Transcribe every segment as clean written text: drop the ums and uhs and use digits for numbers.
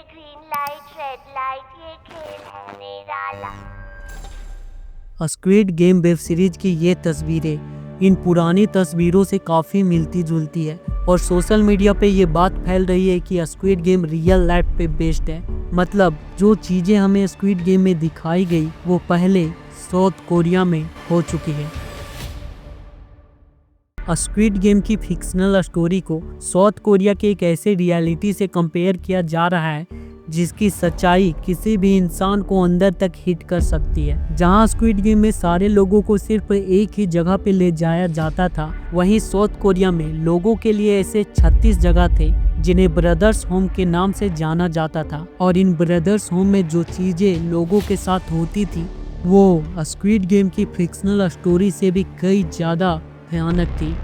Green light red light ये खेल है निराला। स्क्विड गेम वेब सीरीज की ये तस्वीरें इन पुरानी तस्वीरों से काफ़ी मिलती जुलती है और सोशल मीडिया पे ये बात फैल रही है कि स्क्विड गेम रियल लाइफ पे बेस्ड है। मतलब जो चीज़ें हमें स्क्विड गेम में दिखाई गई वो पहले साउथ कोरिया में हो चुकी है। स्क्विड गेम की फिक्शनल स्टोरी को साउथ कोरिया के एक ऐसे रियलिटी से कंपेयर किया जा रहा है जिसकी सच्चाई किसी भी इंसान को अंदर तक हिट कर सकती है। जहां स्क्विड गेम में सारे लोगों को सिर्फ एक ही जगह पे ले जाया जाता था, वहीं साउथ कोरिया में लोगों के लिए ऐसे 36 जगह थे जिन्हें ब्रदर्स होम के नाम से जाना जाता था। और इन ब्रदर्स होम में जो चीजें लोगों के साथ होती थी वो स्क्विड गेम की फिक्शनल स्टोरी से भी कई ज्यादा भयानक थी।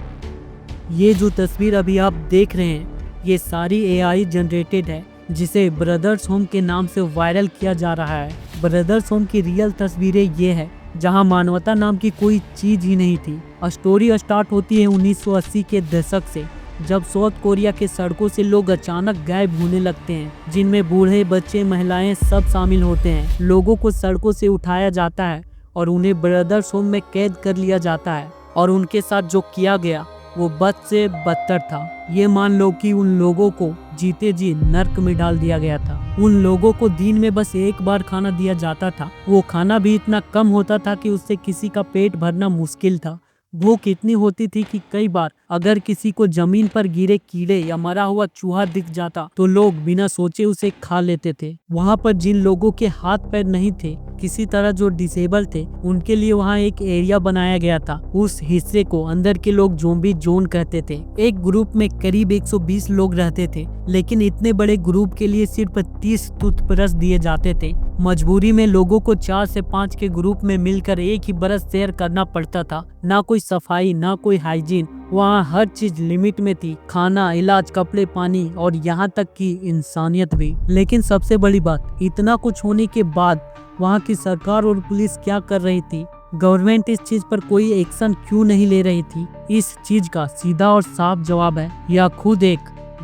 ये जो तस्वीर अभी आप देख रहे हैं ये सारी AI जनरेटेड है जिसे ब्रदर्स होम के नाम से वायरल किया जा रहा है। ब्रदर्स होम की रियल तस्वीरें ये है जहां मानवता नाम की कोई चीज ही नहीं थी। स्टोरी स्टार्ट होती है 1980 के दशक से, जब साउथ कोरिया के सड़कों से लोग अचानक गायब होने लगते हैं, जिनमें बूढ़े बच्चे महिलाएं सब शामिल होते हैं। लोगों को सड़कों से उठाया जाता है और उन्हें ब्रदर्स होम में कैद कर लिया जाता है और उनके साथ जो किया गया वो बद से बदतर था। ये मान लो कि उन लोगों को जीते जी नर्क में डाल दिया गया था। उन लोगों को दिन में बस एक बार खाना दिया जाता था। वो खाना भी इतना कम होता था कि उससे किसी का पेट भरना मुश्किल था। भूख इतनी होती थी कि कई बार अगर किसी को जमीन पर गिरे कीड़े या मरा हुआ चूहा दिख जाता तो लोग बिना सोचे उसे खा लेते थे। वहाँ पर जिन लोगों के हाथ पैर नहीं थे, किसी तरह जो डिसेबल थे, उनके लिए वहाँ एक एरिया बनाया गया था। उस हिस्से को अंदर के लोग ज़ॉम्बी जोन कहते थे। एक ग्रुप में करीब 120 लोग रहते थे, लेकिन इतने बड़े ग्रुप के लिए सिर्फ 30 टूथब्रश दिए जाते थे। मजबूरी में लोगों को 4 से 5 के ग्रुप में मिलकर एक ही ब्रश शेयर करना पड़ता था। ना कोई सफाई, ना कोई हाइजीन, वहाँ हर चीज लिमिट में थी। खाना, इलाज, कपड़े, पानी और यहाँ तक कि इंसानियत भी। लेकिन सबसे बड़ी बात, इतना कुछ होने के बाद वहाँ की सरकार और पुलिस क्या कर रही थी? गवर्नमेंट इस चीज पर कोई एक्शन क्यों नहीं ले रही थी? इस चीज का सीधा और साफ जवाब है, यह खुद एक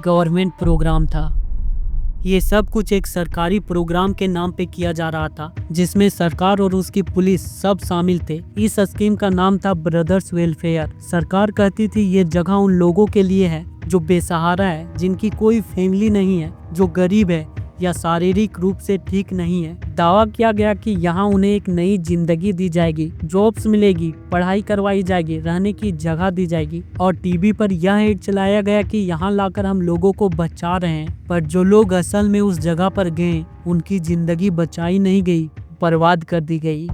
गवर्नमेंट प्रोग्राम था। ये सब कुछ एक सरकारी प्रोग्राम के नाम पे किया जा रहा था जिसमें सरकार और उसकी पुलिस सब शामिल थे। इस स्कीम का नाम था ब्रदर्स वेलफेयर। सरकार कहती थी ये जगह उन लोगों के लिए है जो बेसहारा है, जिनकी कोई फैमिली नहीं है, जो गरीब है या शारीरिक रूप से ठीक नहीं है। दावा किया गया कि यहाँ उन्हें एक नई जिंदगी दी जाएगी, जॉब्स मिलेगी, पढ़ाई करवाई जाएगी, रहने की जगह दी जाएगी। और टीवी पर यह एड चलाया गया कि यहाँ लाकर हम लोगों को बचा रहे हैं। पर जो लोग असल में उस जगह पर गए उनकी जिंदगी बचाई नहीं गई, बर्बाद कर दी गई।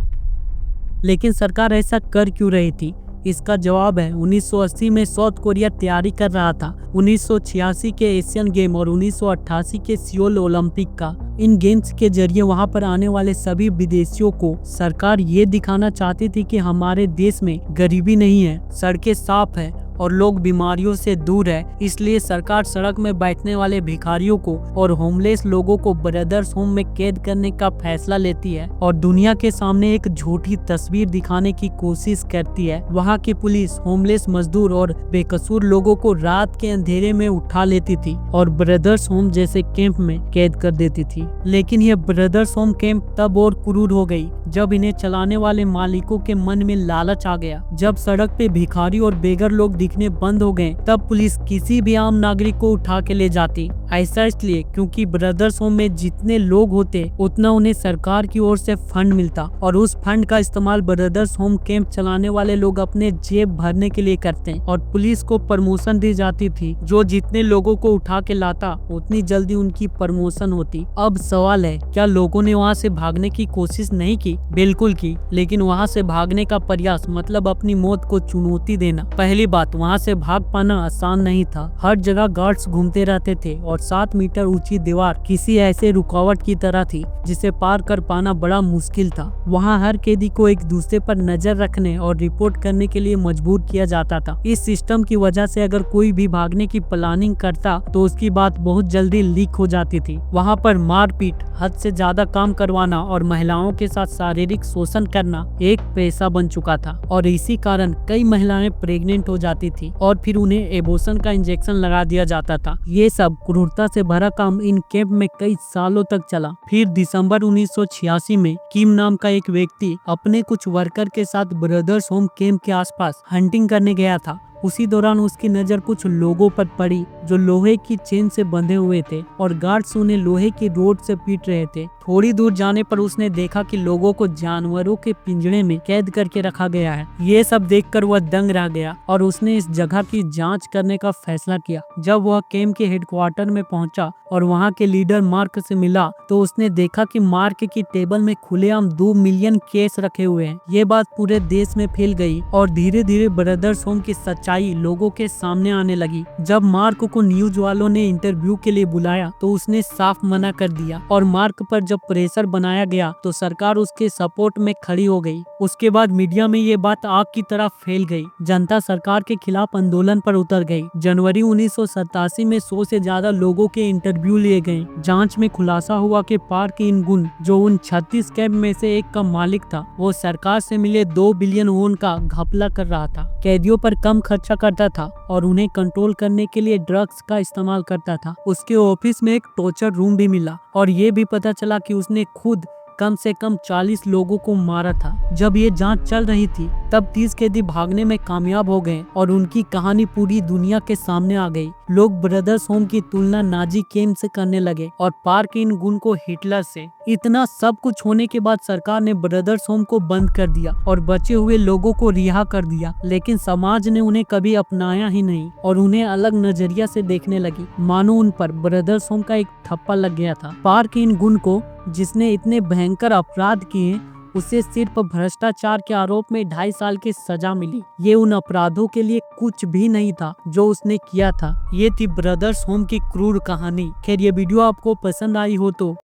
लेकिन सरकार ऐसा कर क्यों रही थी? इसका जवाब है 1980 में साउथ कोरिया तैयारी कर रहा था 1986 के एशियन गेम और 1988 के सियोल ओलंपिक का। इन गेम्स के जरिए वहां पर आने वाले सभी विदेशियों को सरकार ये दिखाना चाहती थी कि हमारे देश में गरीबी नहीं है, सड़कें साफ है और लोग बीमारियों से दूर है। इसलिए सरकार सड़क में बैठने वाले भिखारियों को और होमलेस लोगों को ब्रदर्स होम में कैद करने का फैसला लेती है और दुनिया के सामने एक झूठी तस्वीर दिखाने की कोशिश करती है। वहाँ की पुलिस होमलेस मजदूर और बेकसूर लोगों को रात के अंधेरे में उठा लेती थी और ब्रदर्स होम जैसे कैंप में कैद कर देती थी। लेकिन यह ब्रदर्स होम कैंप तब और क्रूर हो गई जब इन्हें चलाने वाले मालिकों के मन में लालच आ गया। जब सड़क पे भिखारी और बेघर लोग दिखने बंद हो गए तब पुलिस किसी भी आम नागरिक को उठा के ले जाती। ऐसा इसलिए क्योंकि ब्रदर्स होम में जितने लोग होते उतना उन्हें सरकार की ओर से फंड मिलता और उस फंड का इस्तेमाल ब्रदर्स होम कैंप चलाने वाले लोग अपने जेब भरने के लिए करते हैं। और पुलिस को प्रमोशन दी जाती थी, जो जितने लोगों को उठा के लाता उतनी जल्दी उनकी प्रमोशन होती। अब सवाल है, क्या लोगों ने वहाँ से भागने की कोशिश नहीं की? बिल्कुल की, लेकिन वहाँ से भागने का प्रयास मतलब अपनी मौत को चुनौती देना। पहली बात, वहाँ से भाग पाना आसान नहीं था। हर जगह गार्ड्स घूमते रहते थे और 7 मीटर ऊंची दीवार किसी ऐसे रुकावट की तरह थी जिसे पार कर पाना बड़ा मुश्किल था। वहाँ हर कैदी को एक दूसरे पर नजर रखने और रिपोर्ट करने के लिए मजबूर किया जाता था। इस सिस्टम की वजह से अगर कोई भी भागने की प्लानिंग करता तो उसकी बात बहुत जल्दी लीक हो जाती थी। वहाँ पर मार मारपीट, हद से ज्यादा काम करवाना और महिलाओं के साथ शारीरिक शोषण करना एक पेशा बन चुका था और इसी कारण कई महिलाएं प्रेग्नेंट हो जाती थी और फिर उन्हें एबॉर्शन का इंजेक्शन लगा दिया जाता था। ये सब क्रूरता से भरा काम इन कैंप में कई सालों तक चला। फिर दिसंबर 1986 में किम नाम का एक व्यक्ति अपने कुछ वर्कर के साथ ब्रदर्स होम कैंप के आसपास हंटिंग करने गया था। उसी दौरान उसकी नजर कुछ लोगों पर पड़ी जो लोहे की चेन से बंधे हुए थे और गार्ड्स उन्हें लोहे की रोड से पीट रहे थे। थोड़ी दूर जाने पर उसने देखा कि लोगों को जानवरों के पिंजरे में कैद करके रखा गया है। ये सब देखकर वह दंग रह गया और उसने इस जगह की जांच करने का फैसला किया। जब वह कैंप के हेडक्वार्टर में पहुंचा और वहां के लीडर मार्क से मिला तो उसने देखा कि मार्क की टेबल में खुलेआम 2 मिलियन केस रखे हुए हैं। ये बात पूरे देश में फैल गई और धीरे धीरे ब्रदर्स होम की सच्चाई लोगों के सामने आने लगी। जब मार्क को न्यूज वालों ने इंटरव्यू के लिए बुलाया तो उसने साफ मना कर दिया और मार्क पर जब प्रेशर बनाया गया तो सरकार उसके सपोर्ट में खड़ी हो गई। उसके बाद मीडिया में ये बात आग की तरह फैल गई। जनता सरकार के खिलाफ आंदोलन पर उतर गई। जनवरी 1987 में 100 से ज्यादा लोगों के इंटरव्यू लिए गए। जांच में खुलासा हुआ कि पार्क इन गुन, जो उन 36 कैंप में से एक का मालिक था, वो सरकार से मिले 2 बिलियन वॉन का घपला कर रहा था। कैदियों पर कम खर्चा करता था और उन्हें कंट्रोल करने के लिए ड्रग्स का इस्तेमाल करता था। उसके ऑफिस में एक टॉर्चर रूम भी मिला और ये भी पता चला कि उसने खुद कम से कम 40 लोगों को मारा था। जब ये जांच चल रही थी तब 30 कैदी भागने में कामयाब हो गए और उनकी कहानी पूरी दुनिया के सामने आ गई। लोग ब्रदर्स होम की तुलना नाजी कैंप से करने लगे और पार्क इन गुन को हिटलर से। इतना सब कुछ होने के बाद सरकार ने ब्रदर्स होम को बंद कर दिया और बचे हुए लोगों को रिहा कर दिया, लेकिन समाज ने उन्हें कभी अपनाया ही नहीं और उन्हें अलग नजरिया से देखने लगी, मानो उन पर ब्रदर्स होम का एक थप्पा लग गया था। पार्क इन गुन को, जिसने इतने भयंकर अपराध किए, उसे सिर्फ भ्रष्टाचार के आरोप में 2.5 साल की सजा मिली। ये उन अपराधों के लिए कुछ भी नहीं था जो उसने किया था। ये थी ब्रदर्स होम की क्रूर कहानी। खैर, ये वीडियो आपको पसंद आई हो तो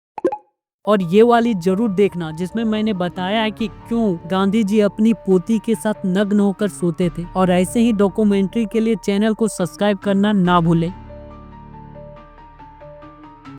और ये वाली जरूर देखना जिसमें मैंने बताया है कि क्यों गांधी जी अपनी पोती के साथ नग्न होकर सोते थे। और ऐसे ही डॉक्यूमेंट्री के लिए चैनल को सब्सक्राइब करना ना भूलें।